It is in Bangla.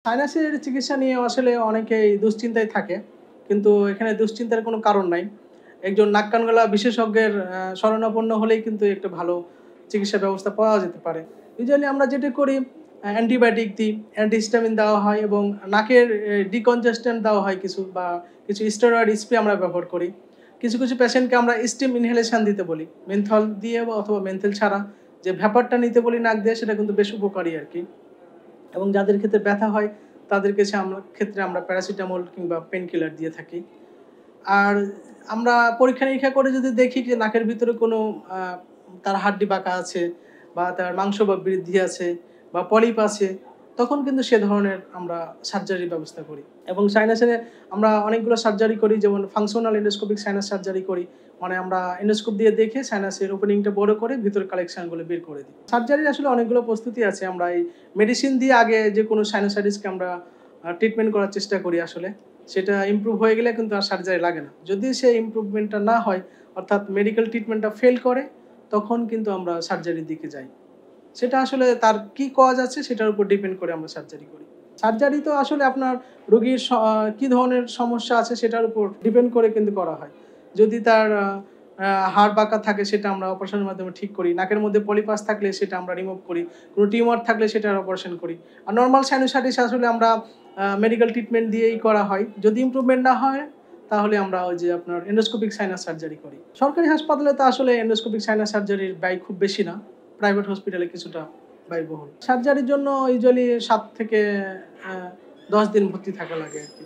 সাইনাসের চিকিৎসা নিয়ে আসলে অনেকেই দুশ্চিন্তায় থাকে। কিন্তু এখানে দুশ্চিন্তার কোনো কারণ নাই। একজন নাক কান গলা বিশেষজ্ঞের শরণাপন্ন হলেই কিন্তু একটা ভালো চিকিৎসা ব্যবস্থা পাওয়া যেতে পারে। ইউজুয়ালি আমরা যেটা করি অ্যান্টিবায়োটিক দিই, অ্যান্টিহিস্টামিন দেওয়া হয় এবং নাকের ডিকনজেস্ট্যান্ট দেওয়া হয় কিছু বা কিছু স্টেরয়েড স্প্রে আমরা ব্যবহার করি। কিছু পেশেন্টকে আমরা স্টিম ইনহেলেশন দিতে বলি। মেন্থল দিয়ে বা অথবা মেন্থল ছাড়া যে ভ্যাপারটা নিতে বলি নাক দিয়ে সেটা কিন্তু বেশ উপকারী আরকি। এবং যাদের ক্ষেত্রে ব্যথা হয় তাদের ক্ষেত্রে আমরা প্যারাসিটামল কিংবা পেইন কিলার দিয়ে থাকি। আর আমরা পরীক্ষা-নিরীক্ষা করে যদি দেখি যে নাকের ভিতরে কোনো আ তার হাড্ডি বাঁকা আছে বা তার মাংস বা বৃদ্ধি আছে বা পলিপ আছে, তখন কিন্তু সে ধরনের আমরা সার্জারির ব্যবস্থা করি। এবং সাইনাসের আমরা অনেকগুলো সার্জারি করি যেমন ফাংশনাল এন্ডোস্কোপিক সাইনাস সার্জারি করি। মানে আমরা এন্ডোস্কোপ দিয়ে দেখে সাইনাসের ওপেনিংটা বড় করে ভিতরের কালেকশনগুলো বের করে দিই। সার্জারির আসলে অনেকগুলো প্রস্তুতি আছে। আমরা এই মেডিসিন দিয়ে আগে যেকোনো সাইনোসাইটিসকে আমরা ট্রিটমেন্ট করার চেষ্টা করি আসলে। সেটা ইমপ্রুভ হয়ে গেলে কিন্তু আর সার্জারি লাগে না। যদি সে ইমপ্রুভমেন্টটা না হয় অর্থাৎ মেডিকেল ট্রিটমেন্টটা ফেল করে তখন কিন্তু আমরা সার্জারির দিকে যাই। সেটা আসলে তার কি কজ আছে সেটার উপর ডিপেন্ড করে আমরা সার্জারি করি। সার্জারি তো আসলে আপনার রোগীর কি ধরনের সমস্যা আছে সেটার উপর ডিপেন্ড করে কিন্তু করা হয়। যদি তার হাড় বাঁকা থাকে সেটা আমরা অপারেশনের মাধ্যমে ঠিক করি। নাকের মধ্যে পলিপাস থাকলে সেটা আমরা রিমুভ করি। কোনো টিউমার থাকলে সেটার অপারেশন করি। আর নরমাল সাইনোসাইটিস আসলে আমরা মেডিকেল ট্রিটমেন্ট দিয়েই করা হয়। যদি ইমপ্রুভমেন্ট না হয় তাহলে আমরা ওই যে আপনার এন্ডোস্কোপিক সাইনাস সার্জারি করি। সরকারি হাসপাতালে তো আসলে এন্ডোস্কোপিক সাইনাস সার্জারির ব্যয় খুব বেশি না। প্রাইভেট হসপিটালে কিছুটা ব্যয়বহুল। সার্জারির জন্য ইউজুয়ালি ৭ থেকে ১০ দিন ভর্তি থাকা লাগে আরকি।